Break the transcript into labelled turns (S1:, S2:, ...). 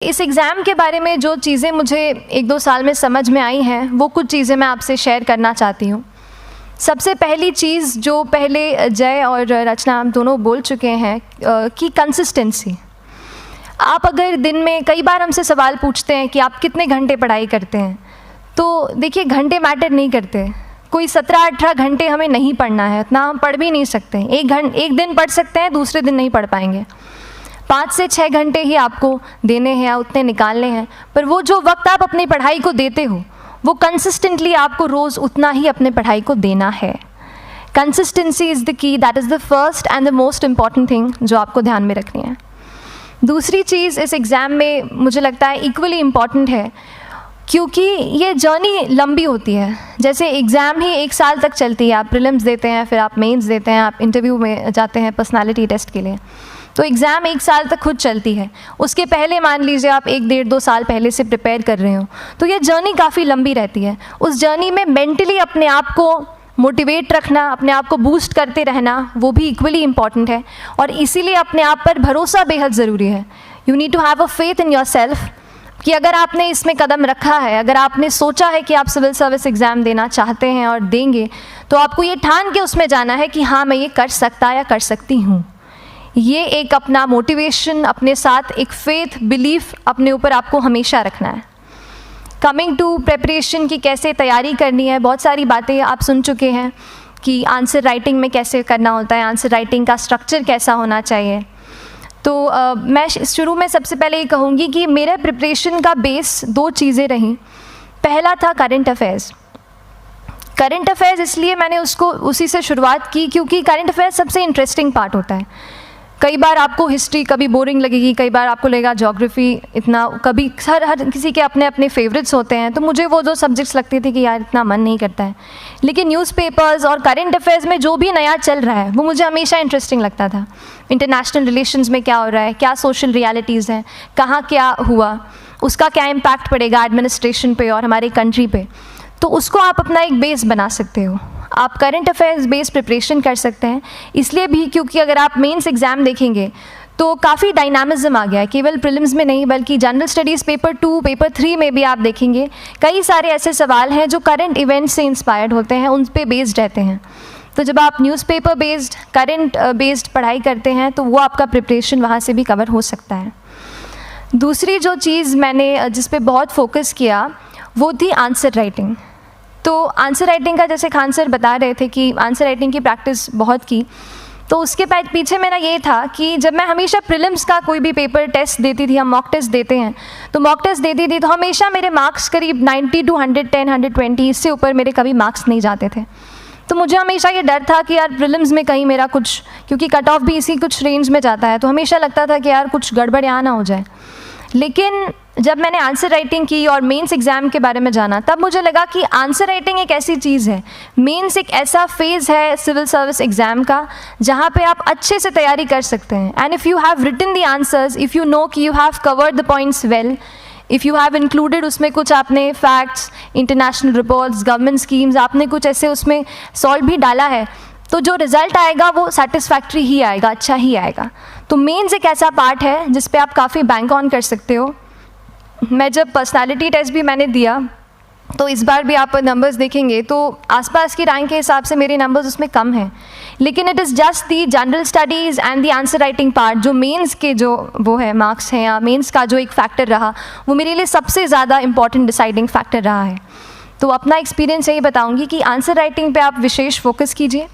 S1: इस एग्ज़ाम के बारे में जो चीज़ें मुझे 1-2 साल में समझ में आई हैं, वो कुछ चीज़ें मैं आपसे शेयर करना चाहती हूँ। सबसे पहली चीज़ जो पहले जय और रचना हम दोनों बोल चुके हैं कि कंसिस्टेंसी। आप अगर दिन में कई बार हमसे सवाल पूछते हैं कि आप कितने घंटे पढ़ाई करते हैं, तो देखिए घंटे मैटर नहीं करते। कोई 17-18 घंटे हमें नहीं पढ़ना है, उतना हम पढ़ भी नहीं सकते। एक दिन पढ़ सकते हैं, दूसरे दिन नहीं पढ़ पाएंगे। 5 से 6 घंटे ही आपको देने हैं या उतने निकालने हैं, पर वो जो वक्त आप अपनी पढ़ाई को देते हो वो कंसिस्टेंटली आपको रोज़ उतना ही अपने पढ़ाई को देना है। Consistency is the key, that is the first and the most important thing जो आपको ध्यान में रखनी है। दूसरी चीज़ इस एग्ज़ाम में मुझे लगता है इक्वली इम्पॉर्टेंट है, क्योंकि ये जर्नी लंबी होती है। जैसे एग्ज़ाम ही 1 साल तक चलती है, आप प्रीलिम्स देते हैं, फिर आप मेंस देते हैं, आप इंटरव्यू में जाते हैं पर्सनालिटी टेस्ट के लिए, तो एग्ज़ाम 1 साल तक खुद चलती है। उसके पहले मान लीजिए आप 1-1.5-2 साल पहले से प्रिपेयर कर रहे हो, तो ये जर्नी काफ़ी लंबी रहती है। उस जर्नी में मेंटली अपने आप को मोटिवेट रखना, अपने आप को बूस्ट करते रहना, वो भी इक्वली इम्पॉर्टेंट है। और इसीलिए अपने आप पर भरोसा बेहद ज़रूरी है। You need to have a faith in yourself कि अगर आपने इसमें कदम रखा है, अगर आपने सोचा है कि आप सिविल सर्विस एग्ज़ाम देना चाहते हैं और देंगे, तो आपको ये ठान के उसमें जाना है कि हाँ, मैं ये कर सकता या कर सकती हूँ। ये एक अपना मोटिवेशन, अपने साथ एक फेथ, बिलीफ अपने ऊपर आपको हमेशा रखना है। कमिंग टू प्रेपरेशन की कैसे तैयारी करनी है, बहुत सारी बातें आप सुन चुके हैं कि आंसर राइटिंग में कैसे करना होता है, आंसर राइटिंग का स्ट्रक्चर कैसा होना चाहिए। तो मैं शुरू में सबसे पहले ये कहूँगी कि मेरे प्रिपरेशन का बेस 2 चीज़ें रहीं। पहला था करंट अफेयर्स। करंट अफेयर्स इसलिए मैंने उसको उसी से शुरुआत की क्योंकि करंट अफेयर्स सबसे इंटरेस्टिंग पार्ट होता है। कई बार आपको हिस्ट्री कभी बोरिंग लगेगी, कई बार आपको लगेगा ज्योग्राफी इतना, कभी हर किसी के अपने अपने फेवरेट्स होते हैं। तो मुझे वो 2 सब्जेक्ट्स लगते थे कि यार इतना मन नहीं करता है, लेकिन न्यूज़पेपर्स और करंट अफेयर्स में जो भी नया चल रहा है वो मुझे हमेशा इंटरेस्टिंग लगता था। इंटरनेशनल रिलेशंस में क्या हो रहा है, क्या सोशल रियलिटीज़ हैं, कहाँ क्या हुआ, उसका क्या इम्पैक्ट पड़ेगा एडमिनिस्ट्रेशन पे और हमारे कंट्री पे, तो उसको आप अपना एक बेस बना सकते हो। आप करंट अफेयर्स बेस्ड प्रिपरेशन कर सकते हैं, इसलिए भी क्योंकि अगर आप मेंस एग्ज़ाम देखेंगे तो काफ़ी डायनामिज्म आ गया है, केवल प्रीलिम्स में नहीं बल्कि जनरल स्टडीज़ पेपर 2, पेपर 3 में भी आप देखेंगे कई सारे ऐसे सवाल हैं जो करंट इवेंट्स से इंस्पायर्ड होते हैं, उन पे बेस्ड रहते हैं। तो जब आप न्यूज़पेपर बेस्ड, करंट बेस्ड पढ़ाई करते हैं तो वो आपका प्रिपरेशन वहाँ से भी कवर हो सकता है। दूसरी जो चीज़ मैंने जिस पे बहुत फोकस किया वो थी आंसर राइटिंग। तो आंसर राइटिंग का जैसे खान सर बता रहे थे कि आंसर राइटिंग की प्रैक्टिस बहुत की, तो उसके पीछे मेरा ये था कि जब मैं हमेशा प्रीलिम्स का कोई भी पेपर टेस्ट देती थी, हम मॉक टेस्ट देते हैं, तो मॉक टेस्ट देती थी तो हमेशा मेरे मार्क्स करीब 90 to 110, 120, इससे ऊपर मेरे कभी मार्क्स नहीं जाते थे। तो मुझे हमेशा ये डर था कि यार प्रीलिम्स में कहीं मेरा कुछ, क्योंकि कट ऑफ भी इसी कुछ रेंज में जाता है, तो हमेशा लगता था कि यार कुछ गड़बड़ यहाँ ना हो जाए। लेकिन जब मैंने आंसर राइटिंग की और मेंस एग्ज़ाम के बारे में जाना, तब मुझे लगा कि आंसर राइटिंग एक ऐसी चीज़ है, मेंस एक ऐसा फेज़ है सिविल सर्विस एग्ज़ाम का जहाँ पे आप अच्छे से तैयारी कर सकते हैं। And if you have written the answers, if you know कि you have covered the points well, if you have included उसमें कुछ आपने facts, international reports, government schemes, आपने कुछ ऐसे उसमें सॉल्व भी डाला है, तो जो रिज़ल्ट आएगा वो सेटिस्फैक्ट्री ही आएगा, अच्छा ही आएगा। तो मेंस एक ऐसा पार्ट है जिस पे आप काफ़ी बैंक ऑन कर सकते हो। मैं जब पर्सनालिटी टेस्ट भी मैंने दिया, तो इस बार भी आप नंबर्स देखेंगे तो आसपास की रैंक के हिसाब से मेरे नंबर्स उसमें कम हैं, लेकिन it is just the general studies and the answer writing part, जो मेंस के जो वो है मार्क्स हैं या मेंस का जो एक फैक्टर रहा, वो मेरे लिए सबसे ज़्यादा इंपॉर्टेंट डिसाइडिंग फैक्टर रहा है। तो अपना एक्सपीरियंस यही बताऊँगी कि आंसर राइटिंग पर आप विशेष फोकस कीजिए।